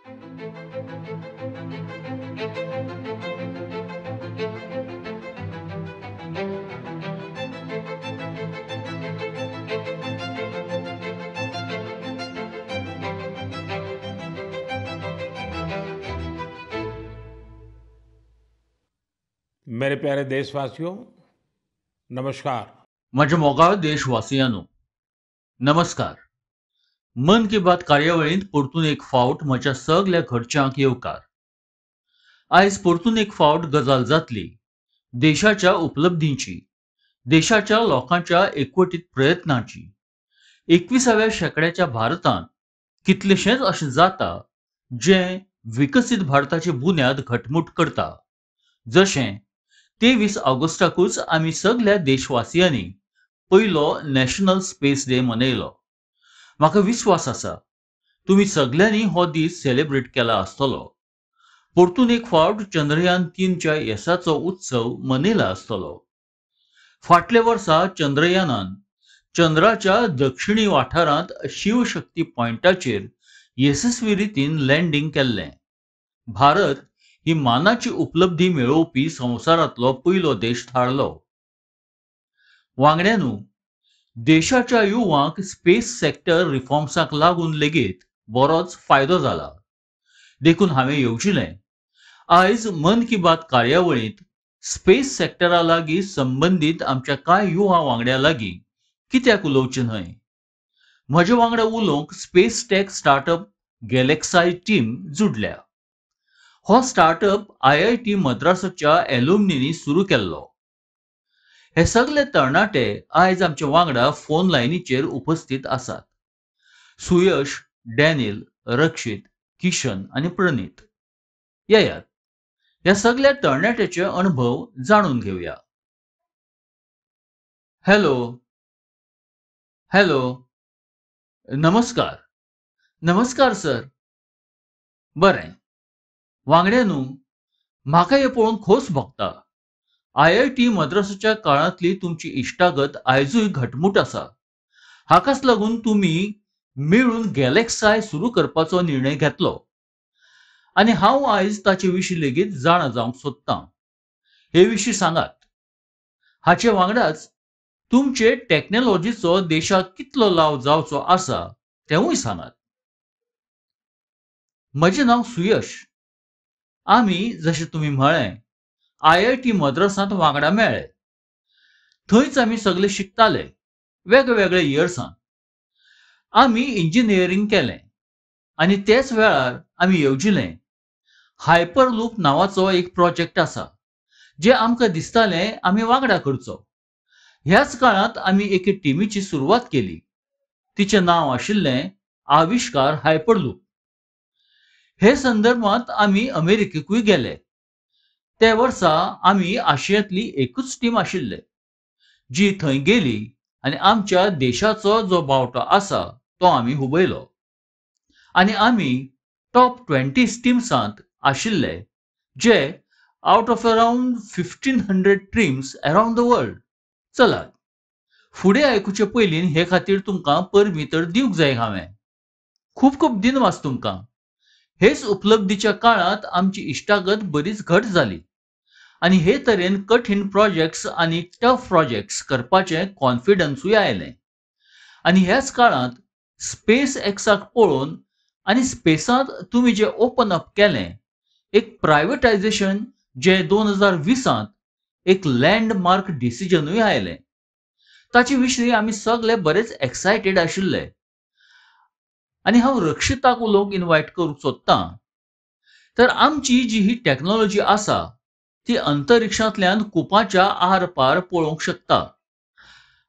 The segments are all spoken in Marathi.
मेरे प्यारे देशवासियों, नमस्कार। माझ्या मोगाळ देशवासियांनो नमस्कार. मन की बात कार्यावळींत परतून एक फावट म्हज्या सगळ्या घरच्यांक येवकार. आयज परतून एक फावट गजाल जातली देशाच्या उपलब्धींची, देशाच्या लोकांच्या एकवटीत प्रयत्नांची. 21व्या शेंकड्याच्या भारतांत कितलेशेच अशें जाता जें विकसीत भारताची बुन्याद घटमूट करता. जशें 23 ऑगस्टाकूच आमी सगळ्या देशवासियांनी पयलो नॅशनल स्पेस डे मनयलो. म्हाका विश्वास आसा तुम्ही सगळ्यांनी हो दीस सेलिब्रेट केला आसतलो. परतून एक फावट चंद्रयान-3च्या येसाचो उत्सव मनयला आसतलो. फाटल्या वर्सा चंद्रयानान चंद्राच्या दक्षिणी वाठारांत शिवशक्ती पॉयंटाचेर येसस्वी रितीन लँडिंग केल्लें. भारत ही मानाची उपलब्धी मेळोवपी संवसारांतलो पयलो देश थारलो. वांगड्यानू देशाच्या युवांक स्पेस सॅक्टर रिफॉर्म्साक लागून लेगीत बरोच फायदो जाला. देखून हांवें येवजिलें आयज मन की बात कार्यावळींत स्पेस सॅक्टरा लागीं संबंदीत आमच्या कांय युवा वांगड्या लागीं कित्याक उलोवचें न्हय. म्हजे वांगडा उलोवंक स्पेस टॅक स्टार्टअप गॅलेक्साय टीम जुडल्या. हो स्टार्टअप IIT मद्रासाच्या एल्युमनींनी सुरू केल्लो. हे सगळे तरणाटे आयज आमचे वांगडा फोन लायनीचेर उपस्थित आसात. सुयश, डॅनियल, रक्षित, किशन आनी प्रणीत. येयात ह्या सगळ्या तरणाट्याचे अनुभव जाणून घेवया. हॅलो हॅलो नमस्कार. नमस्कार सर. बरें वांगड्यानू म्हाका हे पळोवन खोस भोगता. IIT मद्रासाच्या काळांतली तुमची इश्टागत आयजूय घटमूट आसा. हाकाच लागून तुम्ही मेळून गॅलेक्साय सुरू करपाचो निर्णय घेतलो आनी हांव आयज ताचे विशीं लेगीत जाणा जावंक सोदतां. हे विशीं सांगात. हाचे वांगडाच तुमचे टॅक्नॉलॉजीचो देशाक कितलो लाव जावचो आसा तेंवूय सांगात. म्हजें नांव सुयश. आमी जशें तुमी म्हळें IIT मद्रासांत वांगडा मेळ्ळे. थंयच आमी सगळे शिकताले वेगवेगळ्या इयर्सांत. आमी इंजिनियरींग केलें आनी तेच वेळार आमी येवजिलें हायपरलूप नांवाचो एक प्रोजेक्ट आसा जे आमकां दिसतालें आमी वांगडा करचो. ह्याच काळांत आमी एके टिमीची सुरवात केली. तिचें नांव आशिल्लें आविष्कार हायपरलूप. हे संदर्भांत आमी अमेरिकेकूय गेले. ते वर्सा आमी आशियांतली एकूच टीम आशिल्ले जी थंय गेली आनी आमच्या देशाचो जो बावटो आसा तो आमी हुबयलो. आनी आमी टॉप 20 टिम्सांत आशिल्ले जे out of around 1500 teams around the world. चलात फुडें आयकुचे पयलीं हे खातीर तुमकां परबीं तर दिवंक जाय हांवें. खूब खूब दिनवास तुमकां. हेच उपलब्धीच्या काळांत आमची इश्टागत बरीच घट जाली आनी हे तरेन कठीण प्रोजेक्ट्स आनी टफ प्रोजेक्ट्स करपाचें कॉन्फिडन्सूय आयलें. आनी ह्याच काळांत स्पेस एक्साक पळोवन आनी स्पेसांत तुमी जें ओपन अप केलें एक प्रायवेटायझेशन जें 2020 एक लँडमार्क डिसिजनूय आयलें. ताचे विशीं आमी सगळे बरेच एक्सायटेड आशिल्ले. आनी हांव रक्षिताक उलोवंक इन्वायट करूंक सोदतां. तर आमची जी ही टॅक्नॉलॉजी आसा ती अंतरिक्षांतल्यान कुपाच्या आर पार पळोवंक शकता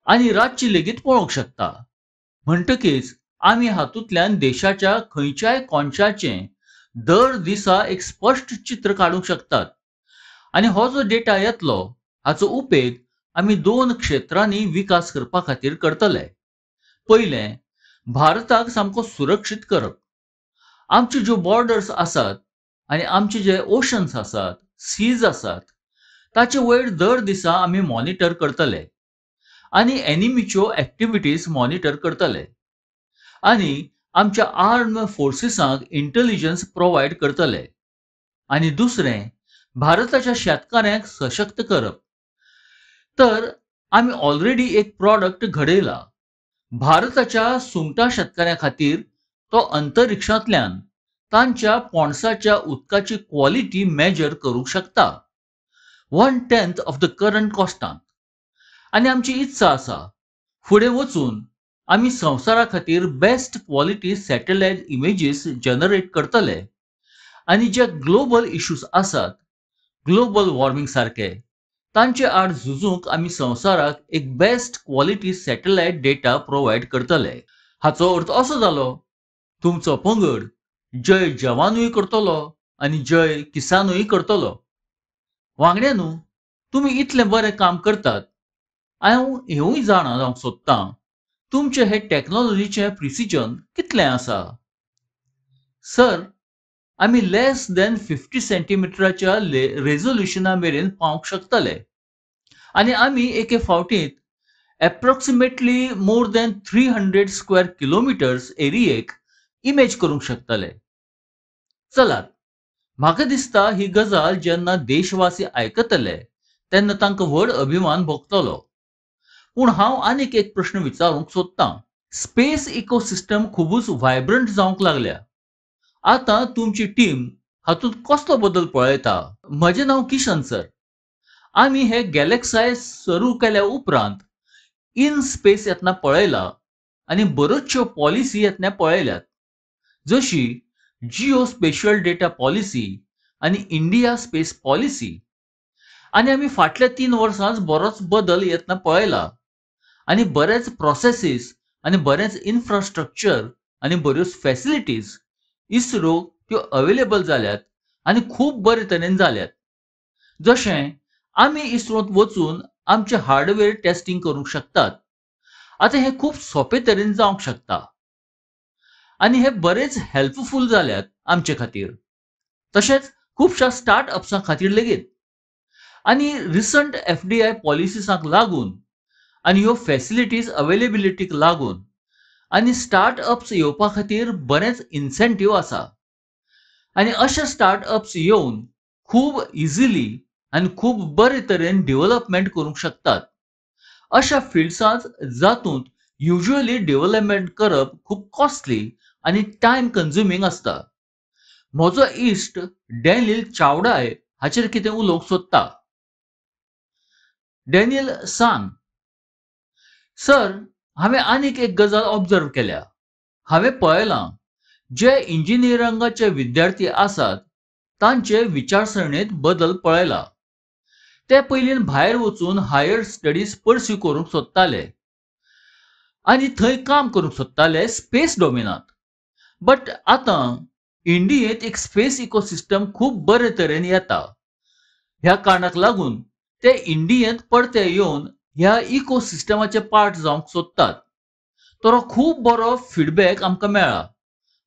आनी रातची लेगीत पळोवंक शकता. म्हणटकीच आमी हातूंतल्यान देशाच्या खंयच्याय कोणशाचें दर दिसा एक स्पश्ट चित्र काडूंक शकतात. आनी हो जो डेटा येतलो हाचो उपेग आमी 2 क्षेत्रांनी विकास करपा खातीर करतले. पयलें भारताक सामको सुरक्षीत करप. आमच्यो ज्यो बॉर्डर्स आसात आनी आमचे जे ओशन्स आसात, सीज आसात ताचे वयर दर दिसा आमी मॉनिटर करतले आनी एनिमीच्यो एक्टिविटीज मॉनिटर करतले. आनी आमच्या आर्म फोर्सेसांक इंटेलिजन्स प्रोवाइड करतले आणि दुसरें भारताच्या शेतकऱ्यांक सशक्त करप. तर आमी ऑलरेडी एक प्रॉडक्ट घडयला. भारताच्या सुंगटा शेतकऱ्यां खातीर तो अंतरिक्षांतल्यान तांच्या पोणसाच्या उदकाची क्वॉलिटी मेजर करूंक शकता 1/10 ऑफ द करंट कॉस्टांत. आनी आमची इत्सा आसा फुडें वचून आमी संवसारा खातीर best quality satellite images generate करतले आनी जे ग्लोबल इश्यूज आसात, ग्लोबल वॉर्मिंग सारके, तांचे आड झुजूंक आमी संवसाराक एक best quality satellite data provide करतले. हाचो अर्थ असो जालो, तुमचो पंगड जय जवानूय करतलो आनी जय किसानूय करतलो. वांगड्यानू तुमी इतलें बरें काम करतात. हांव हेवूय जाणा जावंक सोदतां तुमचे हे टॅक्नॉलॉजीचें प्रिसिजन कितलें आसा. सर, आमी लेस दॅन 50 सेंटीमिटराच्या रेझोल्युशना मेरेन पावंक शकतले आनी आमी एके फावटींत approximately more than 300 square kilometres एरियेक इमेज करूंक शकतले. चलात, म्हाका दिसता ही गजाल जेन्ना देशवासी आयकतले तेन्ना तांकां व्हड अभिमान भोगतलो. पूण हांव आनीक एक प्रश्न विचारूंक सोदतां. स्पेस इकोसिस्टम खूबच व्हायब्रंट जावंक लागल्या. आतां तुमची टीम हातूंत कसलो बदल पळयता? म्हजें नांव किशन सर. आमी हे गॅलेक्साय सुरू केल्या उपरांत इन स्पेस यत्नां पळयला आनी बऱ्योचश्यो पॉलिसी यत्नां पळयल्यात, जशी जिओ स्पेशियल डेटा पॉलिसी आनी इंडिया स्पेस पॉलिसी. आनी आमी फाटल्या 3 वर्सांच बरोच बदल यत्न पळयला आनी बरेच प्रोसेसीस आनी बरेंच इन्फ्रास्ट्रक्चर आनी बऱ्योच फॅसिलिटीज इस्रो त्यो अवेलेबल जाल्यात आनी खूब बरे तरेन जाल्यात. जशें आमी इस्रोंत वचून आमचे हार्डवेअर टेस्टिंग करूंक शकतात. आतां हें खूब सोंपे तरेन जावंक शकता आनी हे बरेच हेल्पफूल जाल्यात आमचे खातीर, तशेंच खुबशा स्टार्टअप्सां खातीर लेगीत. आनी रिसंट FDI पॉलिसीसांक लागून आनी ह्यो फॅसिलिटीज अवेलेबिलिटीक लागून आनी स्टार्टअप्स येवपा खातीर बरेंच इन्सेंटीव आसा. आनी अशे स्टार्टअप्स येवन खूब इजिली आनी खूब बरे तरेन डेव्हलपमेंट करूंक शकतात. अशा फिल्ड्सांत जातूंत युज्युअली डेव्हलपमेंट करप खूब कॉस्टली आनी टायम कन्झ्युमींग आसता. म्हजो इश्ट डॅनियल चावडाय हाचेर कितें उलोवंक सोदता. डॅनियल, सांग. सर, हांवें आनीक एक गजाल ऑब्जर्व केल्या. हांवें पळयलां जे इंजिनियरिंगाचे विद्यार्थी आसात तांचे विचारसरणेंत बदल पळयला. ते पयलीं भायर वचून हायर स्टडीज परस्यू करूंक सोदताले आनी थंय काम करूंक सोदताले स्पेस डोमेनांत. बट आतां इंडियेंत एक स्पेस इकोसिस्टम खूब बरे तरेन येता. ह्या कारणाक लागून ते इंडियेंत परते येवन ह्या इकोसिस्टमाचे पार्ट जावंक सोदतात. तो खूब बरो फीडबॅक आमकां मेळ्ळा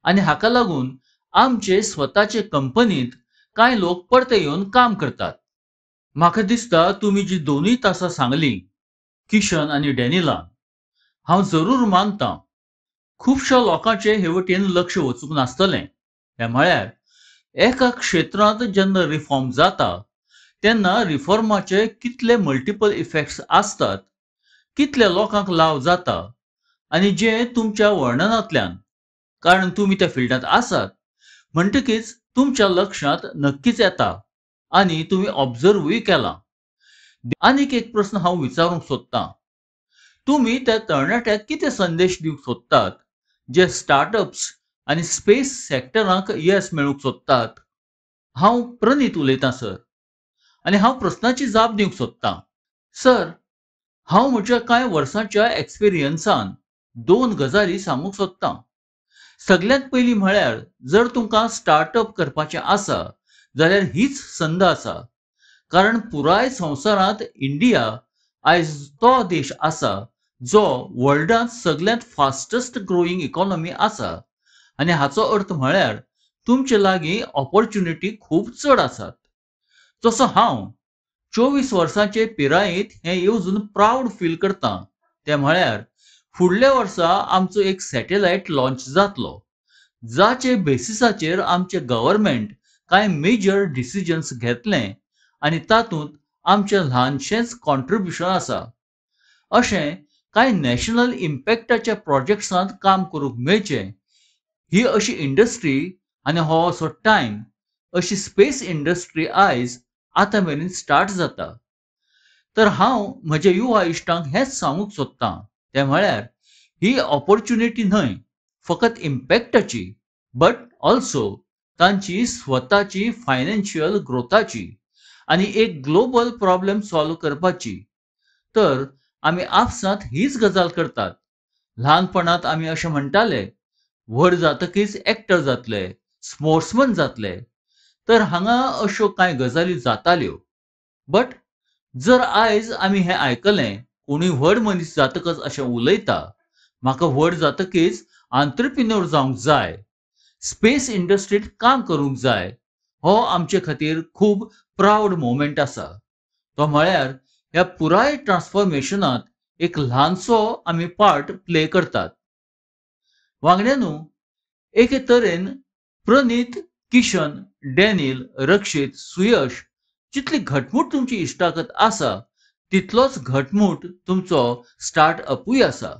आनी हाका लागून आमचे स्वताचे कंपनींत कांय लोक परते येवन काम करतात. म्हाका दिसता तुमी जी 2 तासां सांगलीं किशन आनी डॅनियलान, हांव जरूर मानतां खुबश्या लोकांचे हे वटेन लक्ष वचूंक नासतलें. हें म्हळ्यार एका क्षेत्रांत जेन्ना रिफॉर्म जाता तेन्ना रिफॉर्माचे कितले मल्टिपल इफेक्ट्स आसतात, कितल्या लोकांक लाव जाता आनी जे तुमच्या वर्णनांतल्यान, कारण तुमी त्या फिल्डांत आसात म्हणटकीच तुमच्या लक्षांत नक्कीच येता आनी तुमी ऑब्जर्वूय केलां. आनीक एक प्रश्न हांव विचारूंक सोदतां. तुमी त्या तरणाट्याक कितें संदेश दिवंक सोदतात जे स्टार्टअप्स आनी स्पेस सॅक्टरांक येस मेळूंक सोदतात? हांव प्रणीत उलयतां सर, आनी हांव प्रस्नाची जाप दिवंक सोदतां. सर, हांव म्हज्या कांय वर्सांच्या एक्सपिरियन्सान 2 गजाली सांगूंक सोदतां. सगळ्यांत पयलीं म्हळ्यार जर तुमकां स्टार्टअप करपाचें आसा जाल्यार हीच संद आसा, कारण पुराय संवसारांत इंडिया आयज तो देश आसा जो वर्ल्डांत सगळ्यांत फास्टस्ट ग्रोईंग इकॉनॉमी आसा आनी हाचो अर्थ म्हळ्यार तुमचे लागीं ऑपॉर्च्युनिटी खूब चड आसात. जसो हांव 24 वर्सांचे पिरायेंत हें येवजून प्राउड फील करतां, तें म्हळ्यार फुडल्या वर्सा आमचो एक सॅटेलायट लॉन्च जातलो, जाचे बेसिसाचेर आमचे गव्हर्नमेंट कांय मेजर डिसिजन्स घेतले आनी तातूंत आमचें ल्हानशेंच कॉन्ट्रिब्युशन आसा. अशें कांय नॅशनल इम्पॅक्टाच्या प्रोजेक्ट्सांत काम करूंक मेळचें, ही अशी इंडस्ट्री आनी हो असो टायम, अशी स्पेस इंडस्ट्री आयज आतां मेरेन स्टार्ट जाता. तर हांव म्हज्या युवा इश्टांक हेंच सांगूंक सोदतां, तें म्हळ्यार ही ऑपॉर्च्युनिटी न्हय फकत इम्पॅक्टाची, बट ऑल्सो तांची स्वताची फायनान्शियल ग्रोथाची आनी एक ग्लोबल प्रॉब्लेम सॉल्व करपाची. तर आमी आपसांत हीच गजाल करतात. ल्हानपणांत आमी अशें म्हणटाले, व्हड जातकीच एक्टर जातले, स्पोर्ट्समन जातले. तर हांगा अश्यो कांय गजाली जाताल्यो. बट जर आयज आमी हें आयकलें, कोणूय व्हड मनीस जातकच अशें उलयता, म्हाका व्हड जातकीच आंत्रप्रिन्योर जावंक जाय, स्पेस इंडस्ट्रींत काम करूंक जाय, हो आमचे खातीर खूब प्राउड मोमेंट आसा. तो म्हळ्यार ह्या पुराय ट्रान्सफॉर्मेशनांत एक ल्हानसो आमी पार्ट प्ले करतात. वांगड्यानो, एके तरेन प्रणीत, किशन, डॅनियल, रक्षीत, सुयश जितली घटमूट तुमची इश्टागत आसा, तितलोच घटमूट तुमचो स्टार्ट अपूय आसा.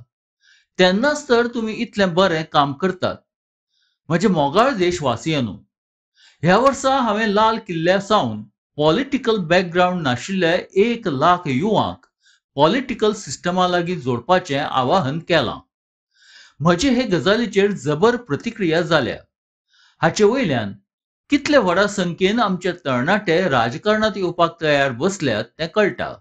तेन्नाच तर तुमी इतलें बरें काम करतात. म्हजे मोगाळ देशवासियांनो, ह्या वर्सा हांवें लाल किल्ल्या सावन पॉलिटिकल बॅकग्राऊंड नाशिल्ल्या 1,00,000 युवांक पॉलिटिकल सिस्टमा लागीं जोडपाचें आवाहन केलां. म्हजे हे गजालीचेर जबर प्रतिक्रिया जाल्या. हाचे वयल्यान कितले व्हडा संख्येन आमचे तरणाटे राजकारणांत येवपाक तयार बसल्यात तें कळटा.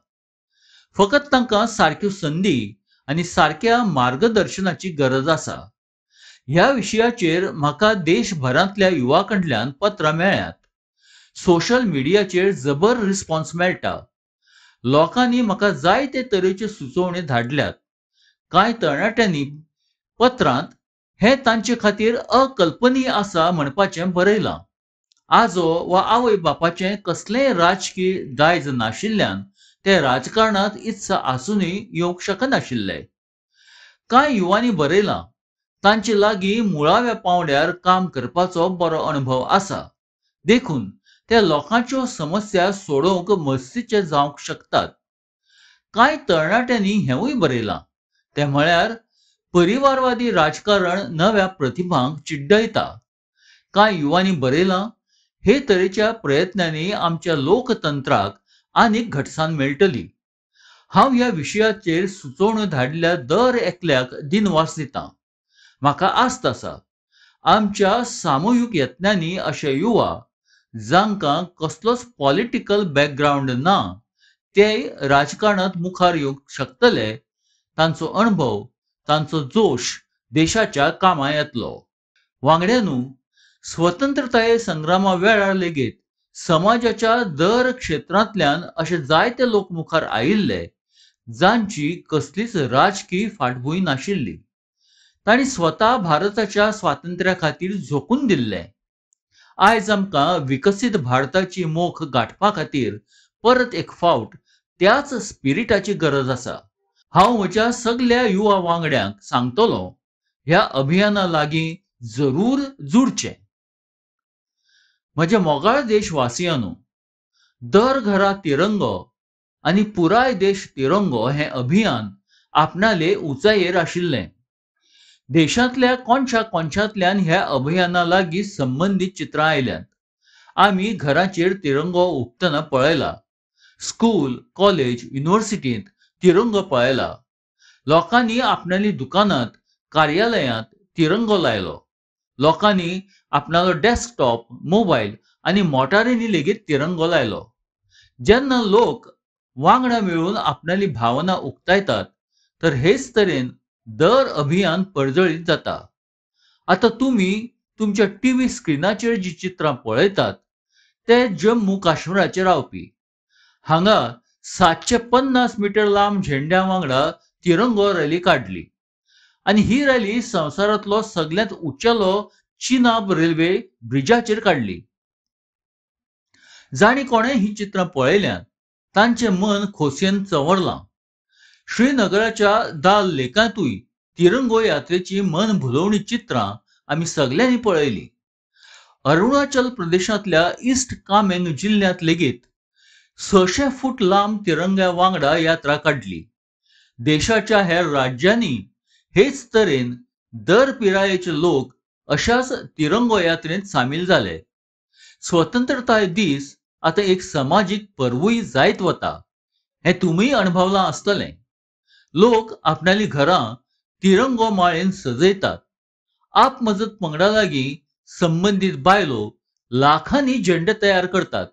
फकत तांकां सारक्यो संदी आनी सारक्या मार्गदर्शनाची गरज आसा. ह्या विशयाचेर म्हाका देशभरांतल्या युवा कडल्यान पत्रां मेळ्ळ्यात. सोशल मिडियाचेर जबर रिस्पॉन्स मेळटा. लोकांनी म्हाका जायते तरेच्यो सुचोवण्यो धाडल्यात. कांय तरणाट्यांनी पत्रांत हें तांचे खातीर अकल्पनीय आसा म्हणपाचें बरयलां. आजो वा आवय बापाचें कसलेंय राजकीय दायज नाशिल्ल्यान ते राजकारणांत इत्सा आसूनय येवंक शकनाशिल्ले. कांय युवांनी बरयलां, तांचे लागीं मुळाव्या पांवड्यार काम करपाचो बरो अणभव आसा, देखून ते लोकांच्यो समस्या सोडोवंक मस्तीचे जावंक शकतात. कांय तरणाट्यांनी हेंवूय बरयलां, तें म्हळ्यार परिवारवादी राजकारण नव्या प्रतिभांक चिड्डयता. कांय युवांनी बरयलां, हे तरेच्या प्रयत्नांनी आमच्या लोकतंत्राक आनीक घटसाण मेळटली. हांव ह्या विशयाचेर सुचोवण्यो धाडिल्ल्या दर एकल्याक दिनवास दितां. म्हाका आस्त आसा, आमच्या सामुहीक यत्नांनी अशे युवा, जांकां कसलोच पॉलिटिकल बॅकग्राऊंड ना, तेय राजकारणांत मुखार येवंक शकतले, तांचो अणभव, तांचो जोश देशाच्या कामां येतलो. वांगड्यानो, स्वतंत्रताये संग्रामा वेळार लेगीत समाजाच्या दर क्षेत्रांतल्यान अशे जायते लोक मुखार आयिल्ले, जांची कसलीच राजकीय फाटभूंय नाशिल्ली. तांणी स्वता भारताच्या स्वातंत्र्या खातीर झोकून दिल्लें. आयज आमकां विकसीत भारताची मोख गांठपा खातीर परत एक फावट त्याच स्पिरिटाची गरज आसा. हांव म्हज्या सगल्या युवा वांगड्यांक सांगतलों, ह्या अभियाना लागीं जरूर जुडचें. म्हजे मोगाळ देशवासियांनो, दर घरा तिरंगो आनी पुराय देश तिरंगो हें अभियान आपणाले उंचायेर आशिल्लें. देशांतल्या कोणशा कोणशांतल्यान ह्या अभियाना लागीं संबंदीत चित्रां आयल्यांत. आमी घरांचेर तिरंगो उबतना पळयला. स्कूल, कॉलेज, युनिव्हर्सिटींत तिरंगो पळयला. लोकांनी आपणाली दुकानांत, कार्यालयांत तिरंगो लायलो. लोकांनी आपणालो डेस्कटॉप, मोबायल आनी मोटारींनी लेगीत तिरंगो लायलो. जेन्ना लोक वांगडा मेळून आपणाली भावना उक्तायतात, तर हेच तरेन दर अभियान पडजळीत जाता. आतां तुमी तुमच्या टीव्ही स्क्रिनाचेर जीं चित्रां पळयतात, ते जम्मू काश्मीराचे रावपी. हांगा 750 मीटर लांब झेंड्या वांगडा तिरंगो रॅली काडली. आनी ही रॅली संवसारांतलो सगळ्यांत उंचेलो चिनाब रेल्वे ब्रिजाचेर काडली. जाणी कोणें ही चित्रां पळयल्यांत, तांचें मन खोसयेन चंवरलां. श्रीनगराच्या दाल लेकांतूय तिरंगो यात्रेची मन भुलवणी चित्रां आम्ही सगळ्यांनी पळयली. अरुणाचल प्रदेशातल्या ईस्ट कामेंग जिल्ह्यात लेगीत 600 फूट लांब तिरंग्या वांगडा यात्रा काढली. देशाच्या हेर राज्यांनी हेच तरेन दर पिरायेचे लोक अशाच तिरंगो यात्रेंत सामील झाले. स्वतंत्रताय दीस आता एक सामाजिक पर्वूय जायत वता हे तुम्ही अनुभवलां आसतलें. लोक आपणाली घरां तिरंगो माळेन सजयतात. आपमजत पंगडा लागीं संबंधित बायलो लाखांनी झेंडे तयार करतात.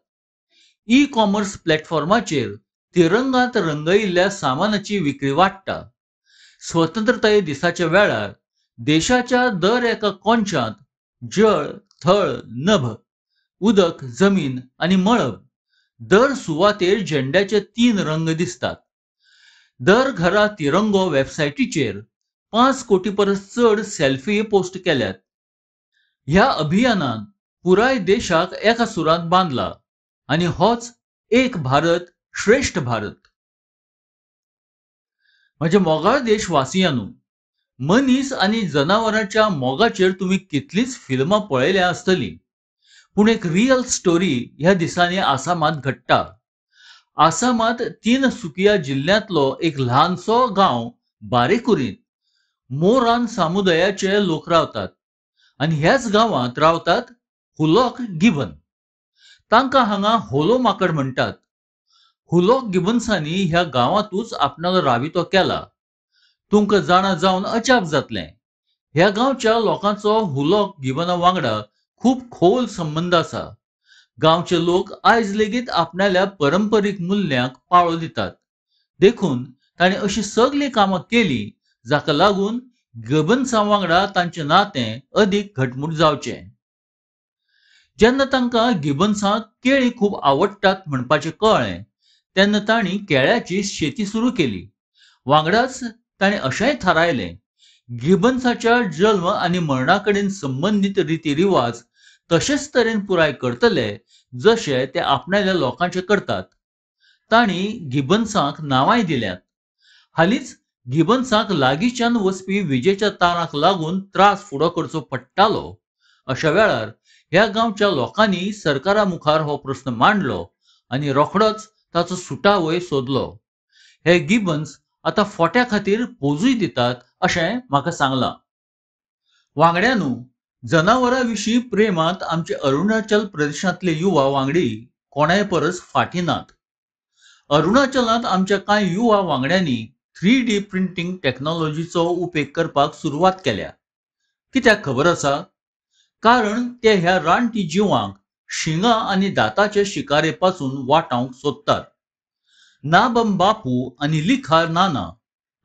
ई कॉमर्स प्लॅटफॉर्माचेर तिरंगांत रंगयिल्ल्या सामानाची विक्री वाडटा. स्वतंत्रताये दिसाच्या वेळार देशाच्या दर एका कोनशांत जळ, थळ, नभ, उदक, जमीन आणि मळब दर सुवातेर झेंड्याचे 3 रंग दिसतात. दर घरा तिरंगो वेबसायटीचेर 5 कोटी परस चड सेल्फी पोस्ट केल्यात. ह्या अभियानान पुराय देशाक एका सुरांत बांधला आणि होच एक भारत श्रेष्ठ भारत. माझ्या मोगाळ देशवासियांनो, मनीस आणि जनावरांच्या मोगाचेर तुम्ही कितलीच फिल्मां पळयल्या आसतली. पूण एक रियल स्टोरी ह्या दिसांनी आसामांत घडटा. आसामांत तिनसुकिया जिल्ल्यांतलो एक ल्हानसो गांव बारेकुरींत मोरान समुदायाचे लोक रावतात आणि ह्याच गांवांत रावतात हुलॉक गिबन. तांकां हांगा होलो माकड म्हणटात. हुलॉक गिबन्सांनी ह्या गांवांतूच आपणालो राबितो केला. तुमकां जाणा जावन अजाप जातलें. ह्या गांवच्या लोकांचो हुलॉक गिबना वांगडा खूब खोल संबंध आसा. गांवचे लोक आयज लेगीत आपणाल्या परंपरीक मुल्यांक पाळो दितात. देखून ताणें अशी सगळीं कामां केलीं जाका लागून गिबन्सां वांगडा तांचें नातें अदीक घटमूट जावचें. जेन्ना तांकां गिबन्सांक केळीं खूब आवडटात म्हणपाचें कळ्ळें तेन्ना तांणी केळ्याची शेती सुरू केली. वांगडाच ताणें अशेंय थारायलें, गिबन्साच्या जल्म आनी मरणा कडेन संबंदीत रितीरिवाज तशेच तरेन पुराय करतले जशे ते आपणाल्या लोकांचे करतात. तांणी गिबन्सांक नांवांय दिल्यांत. हालींच गिबन्सांक लागींच्यान वचपी विजेच्या तारांक लागून त्रास फुडो करचो पडटालो. अशा वेळार ह्या गांवच्या लोकांनी सरकारा मुखार हो प्रस्न मांडलो आनी रोखडोच ताचो सुटावय सोदलो. हे गिबन्स आतां फोट्या खातीर पोजूय दितात अशें म्हाका सांगलां. वांगड्यांनो, जनावरां विशीं प्रेमांत आमचे अरुणाचल प्रदेशांतले युवा वांगडी कोणाय परस फाटीं नात. अरुणाचलांत आमच्या कांय युवा वांगड्यांनी 3D प्रिंटींग टॅक्नॉलॉजीचो उपेग करपाक सुरवात केल्या. कित्याक खबर आसा? कारण ते ह्या रानटी जिवांक शिंगां आनी दांताचे शिकारे पासून वाटावंक सोदतात. नाबम बापू आनी लिखा नाना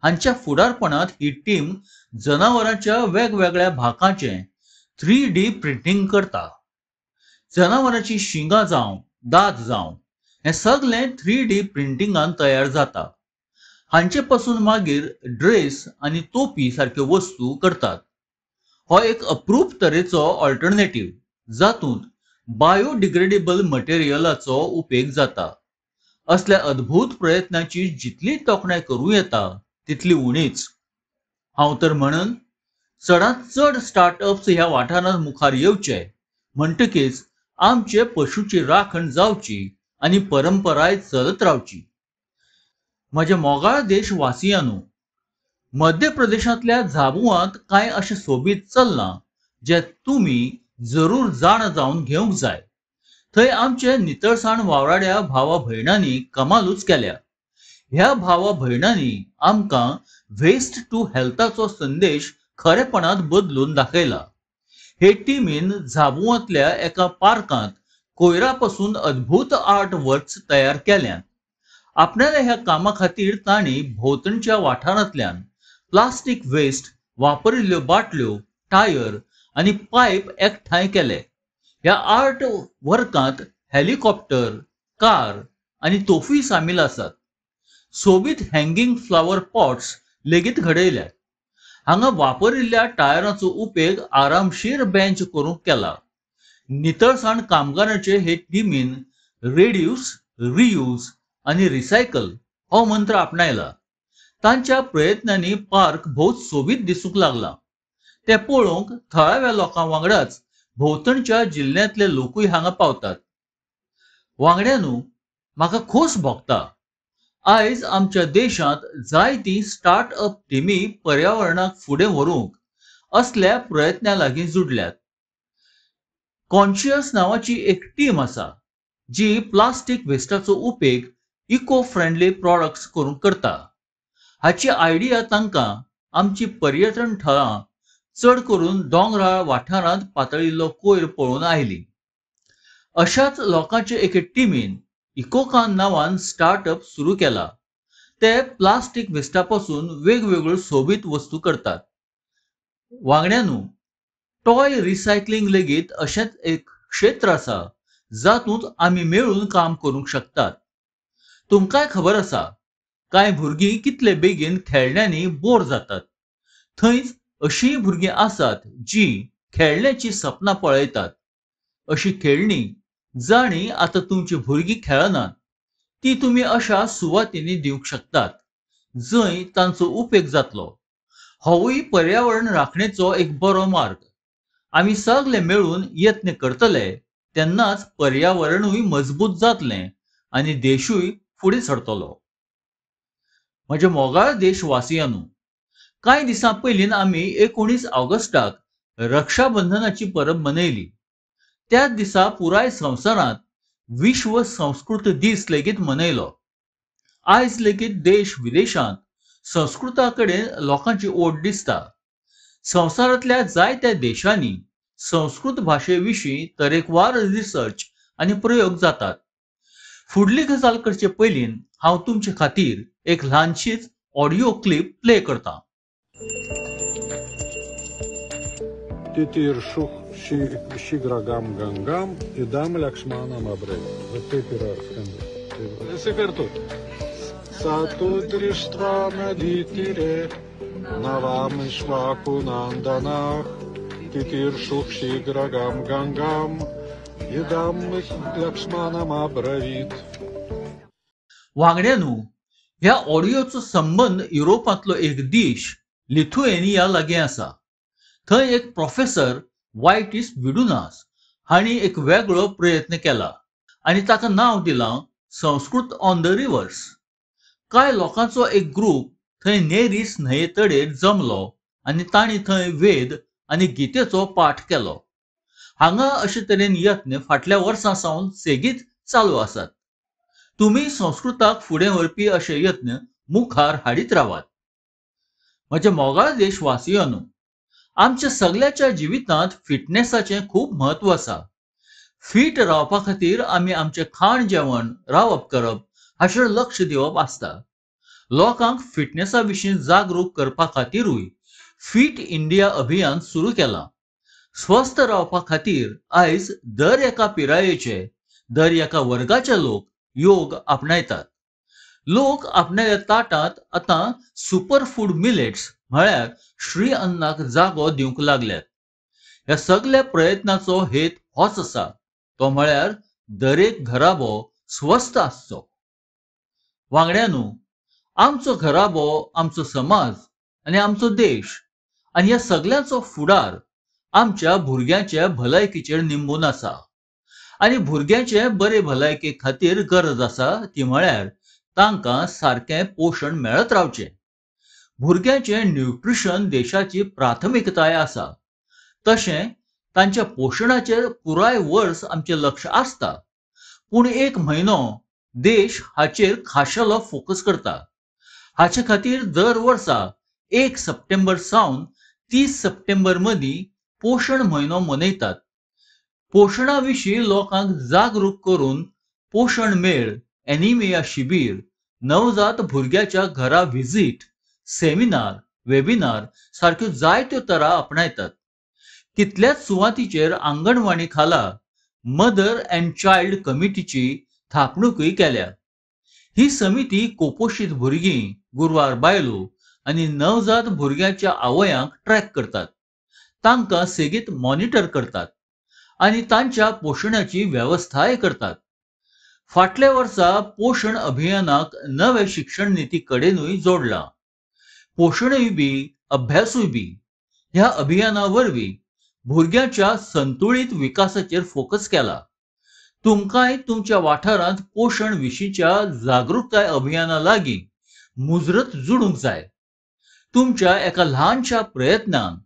हांच्या फुडारपणांत ही टीम जनावरांच्या वेगवेगळ्या भागांचे 3D प्रिंटींग करता. जनावरांची शिंगां जावं, दांत जावं हें सगळें 3D प्रिंटिंगान तयार जाता. हांचे पासून मागीर ड्रेस आनी तोपी सारक्यो वस्तू करतात. हो एक अप्रूप तरेचो ऑल्टरनेटिव्ह जातूंत बायोडिग्रेडेबल मटेरियलाचो उपेग जाता. असल्या अद्भुत प्रयत्नाची जितली तोखणाय करूं येता तितली उणीच. हांव तर म्हणन चडांत चड स्टार्टअप्स ह्या वाठारांत मुखार येवचे म्हणटकीच आमचे पशुची राखण जावची आनी परंपराय चलत रावची. म्हज्या मोगाळ देशवासियांनो, मध्य प्रदेशांतल्या झाबुआंत कांय अशें सोबीत चल्लां जे तुमी जरूर जाण जावन घेवंक जाय. थंय आमचे नितळसाण वावराड्या भावा भयणांनी कमालूच केल्या. ह्या भावा भयणांनी आमकां वेस्ट टू हेल्थाचो संदेश खरेपणांत बदलून दाखयला. हे टिमीन झाबुआंतल्या एका पार्कांत कोयरा पासून अद्भुत आर्ट वर्क्स तयार केल्यात. आपणाल्या ह्या कामा खातीर तांणी भोंवतणच्या वाठारांतल्यान प्लास्टीक वेस्ट, वापरिल्ल्यो बाटल्यो, टायर आनी पायप एकठांय केले. ह्या आर्ट वर्कांत हेलिकॉप्टर, कार आनी तोफूय सामील आसात. सोबीत हँगींग फ्लावर पॉट्स लेगीत घडयल्यात. हांगा वापरिल्ल्या टायरांचो उपेग आरामशीर बेंच करूंक केला. नितळसाण कामगारांचे हे टिमीन रेड्यूस, रियूज आनी रिसायकल हो मंत्र आपणायला. तांच्या प्रयत्नांनी पार्क भोव सोबीत दिसूंक लागला. ते पळोवंक थळाव्या लोकां वांगडाच भोंवतणच्या जिल्ल्यांतले लोकूय हांगा पावतात. वांगड्यानो, म्हाका खोस भोगता. आयज आमच्या देशांत जायतीं स्टार्टअप टिमी पर्यावरणाक फुडें व्हरूंक असल्या प्रयत्नां लागीं जुडल्यात. कॉन्शियस नांवाची एक टीम आसा जी प्लास्टीक वेस्टाचो उपेग इको फ्रेंडली प्रॉडक्ट्स करूंक करता. हाची आयडिया तांकां आमची पर्यटन थळां, चड करून दोंगराळ वाठारांत पातळिल्लो कोयर पळोवन आयली. अशाच लोकांचे एके टिमीन इकोकान नांवान स्टार्टअप सुरू केला. ते प्लास्टीक वेस्टापासून वेगवेगळ्यो सोबीत वस्तू करतात. वांगड्यानो, टॉय रिसायकलिंग लेगीत अशेंच एक क्षेत्र आसा जातूंत आमी मेळून काम करूंक शकतात. तुमकांय खबर आसा, कांय भुरगीं कितले बेगीन खेळण्यांनी बोर जातात. थंयच अशीं भुरगीं आसात जीं खेळण्याची सपनां पळयतात. अशीं खेळणीं जाणीं आतां तुमचीं भुरगीं खेळनात ती तुमी अशा सुवातींनी दिवंक शकतात जंय तांचो उपेग जातलो. होवूय पर्यावरण राखणेचो एक बरो मार्ग. आमी सगळे मेळून यत्न करतले तेन्नाच पर्यावरणूय मजबूत जातलें आनी देशूय फुडें सरतलो. म्हज्या मोगाळ देशवासियांनो, कांय दिसां पयलीं आमी 19 ऑगस्टाक रक्षाबंधनाची परब मनयली. त्याच दिसा पुराय संवसारांत विश्व संस्कृत दीस लेगीत मनयलो. आयज लेगीत देश विदेशांत संस्कृता कडेन लोकांची ओड दिसता. संवसारांतल्या जायत्या देशांनी संस्कृत भाशेविशीं तरेकवार रिसर्च आनी प्रयोग जातात. फुडली गजाल करचे पयलीं हांव तुमचे खातीर एक ल्हानशीच ऑडिओ क्लिप प्ले करतां. Titirshuk shigragam gangam idam lakshmanam abre. Вот ты пирог. Если картут. Сатудриштва надитире навам ишваку нанданах. Titirshuk shigragam gangam idam lakshmanam abravit. वांगड्यानो, ह्या ऑडिओचो संबंध युरोपांतलो एक देश लिथुएनिया लागीं आसा. थंय एक प्रोफेसर वायटीस विडुनास हांणी एक वेगळो प्रयत्न केला आनी ताका नांव दिलां संस्कृत ऑन द रिवर्स. कांय लोकांचो एक ग्रूप थंय नेरीस न्हंये तडेर जमलो आनी तांणी थंय वेद आनी गीतेचो पाठ केलो. हांगा अशे तरेन यत्न फाटल्या वर्सां सावन सेगीत चालू आसात. तुमी संस्कृताक फुडें व्हरपी अशे यत्न मुखार हाडीत रावात. म्हज्या मोगाळ देशवासियांनो, आमच्या सगळ्याच्या जिवितांत फिटनेसाचें खूब म्हत्व आसा. फीट रावपा खातीर आमी आमचें खाण जेवण रावप करप हाचेर लक्ष दिवप आसता. लोकांक फिटनेसा विशीं जागरूक करपा खातीरूय फीट इंडिया अभियान सुरू केलां. स्वस्थ रावपा खातीर आयज दर एका पिरायेचे, दर एका वर्गाचे लोक योग आपणायतात. लोक आपणाल्या ताटांत आतां सुपर फूड मिलेट्स म्हळ्यार श्री अन्नाक जागो दिवंक लागल्यात. ह्या सगळ्या प्रयत्नाचो हेत होच आसा, तो म्हळ्यार दरेक घराबो स्वस्थ आसचो. वांगड्यानो, आमचो घराबो, आमचो समाज आनी आमचो देश आनी ह्या सगळ्याचो फुडार आमच्या भुरग्यांच्या भलायकीचेर निंबून आसा. आनी भुरग्यांचे बरे भलायके खातीर गरज आसा ती म्हळ्यार तांकां सारकें पोशण मेळत रावचें. भुरग्यांचें न्यूट्रिशन देशाची प्राथमिकताय आसा. तशें तांच्या पोशणाचेर पुराय वर्स आमचें लक्ष आसता. पूण एक म्हयनो देश हाचेर खाशेलो फोकस करता. हाचे खातीर दर वर्सा 1 सप्टेंबर सावन 30 सप्टेंबर मदीं पोशण म्हयनो मनयतात. पोशणा विशीं लोकांक जागरूक करून पोशण मेळ, एनिमिया शिबीर, नवजात भुरग्याच्या घरा व्हिजीट, सेमिनार, वेबिनार सारक्यो जायत्यो तरा आपणायतात. कितल्याच सुवातीचेर आंगणवाडी खाला मदर अँड चायल्ड कमिटीची थापणूकय केल्या. ही समिती कुपोशीत भुरगीं, गुरवार बायलो आनी नवजात भुरग्याच्या आवयांक ट्रॅक करतात. तांकां सेगीत मॉनिटर करतात आनी तांच्या पोशणाची वेवस्थाय करतात. फाटल्या वर्सा पोशण अभियानाक नवे शिक्षण निती कडेनूय जोडलां. पोषणूय बी अभ्यासूय बी ह्या अभियाना वरवीं भुरग्याच्या संतुलित विकासाचेर फोकस केला. तुमकांय तुमच्या वाठारांत पोषण विशींच्या जागृताय अभियाना लागीं मुजरत जोडूंक जाय. तुमच्या एका ल्हानशा प्रयत्नान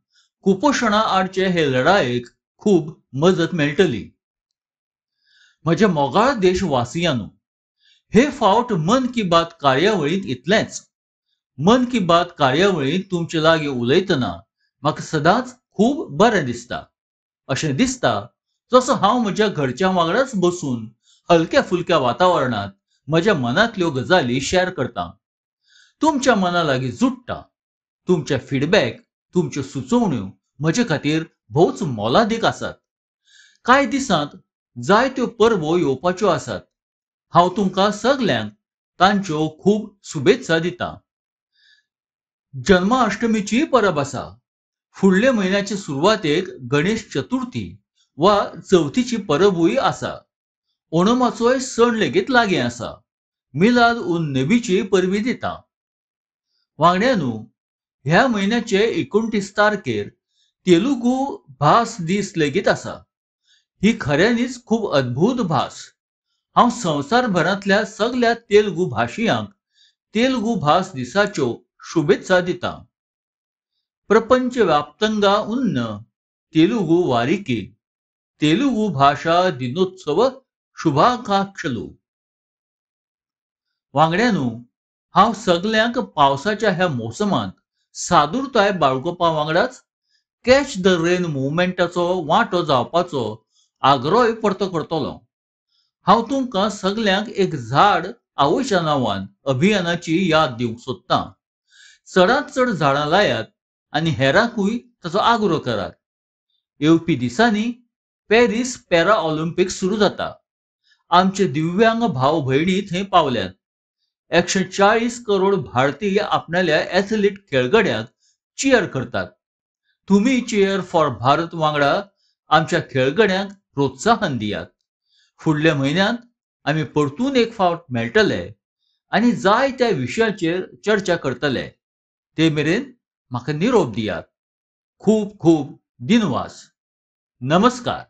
कुपोशणा आडचे हे लढायेक खूब मजत मेळटली. म्हज्या मोगाळ देशवासियांनो, हे फावट मन की बात कार्यावळींत इतलेंच. मन की बात कार्यावळींत तुमचे लागीं उलयतना म्हाका सदांच खूब बरें दिसता. अशें दिसता जसो हांव म्हज्या घरच्यां वांगडाच बसून हलक्या फुलक्या वातावरणांत म्हज्या मनांतल्यो गजाली शेअर करतां. तुमच्या मना लागीं जुडटा. तुमचे फीडबॅक, तुमच्यो सुचोवण्यो म्हजे खातीर भोवच मोलादीक आसात. कांय दिसांत जायत्यो परबो येवपाच्यो आसात. हांव तुमकां सगल्यांक तांच्यो खूब शुभेच्छा दितां. जन्माष्टमीची परब आसा. फुडले म्हयन्याचे सुरवातेक गणेश चतुर्थी वा चवथीची परबूय आसा. ओणमाचोय सण लेगीत लागीं आसा. मिलाद उन नबीची परबी दिता. वांगड्यांनो, ह्या म्हयन्याचे 29 तारखेर तेलुगू भास दीस लेगीत आसा. ही खऱ्यांनीच खूब अद्भुत भास. हांव संवसारभरांतल्या सगल्या तेलुगू भाशीयांक तेलुगू भास दिसाच्यो शुभेच्छा दितां. प्रपंच व्याप्तंगा उन्न तेलुगू वारिकी तेलुगू भाषा दिनोत्सव शुभाकांक्षलू. वांगड्यांनो, हांव सगल्यांक पावसाच्या ह्या मोसमांत सादूरताय बाळगोवपा वांगडाच कॅच द रेन मुवमेंटाचो वांटो जावपाचो आग्रोय परतो करतलों. हांव तुमकां सगल्यांक एक झाड आवयच्या नांवान अभियानाची याद दिवंक सोदतां. चडांत चड झाडां लायात आनी हेरांकूय ताचो आग्रो करात. येवपी दिसांनी पॅरीस पॅरा ऑलिंपिक्स सुरू जाता. आमचे दिव्यांग भाव भयणी थंय पावल्यात. 140 करोड भारतीय आपणाल्या एथलीट खेळगड्यांक चियर करतात. तुमी चियर फॉर भारत वांगडा आमच्या खेळगड्यांक प्रोत्साहन दियात. फुडल्या म्हयन्यांत आमी परतून एक फावट मेळटले आनी जाय त्या विशयाचेर चर्चा करतले. ते मेरेन म्हाका निरोप दियात. खूब खूब दिनवास. नमस्कार.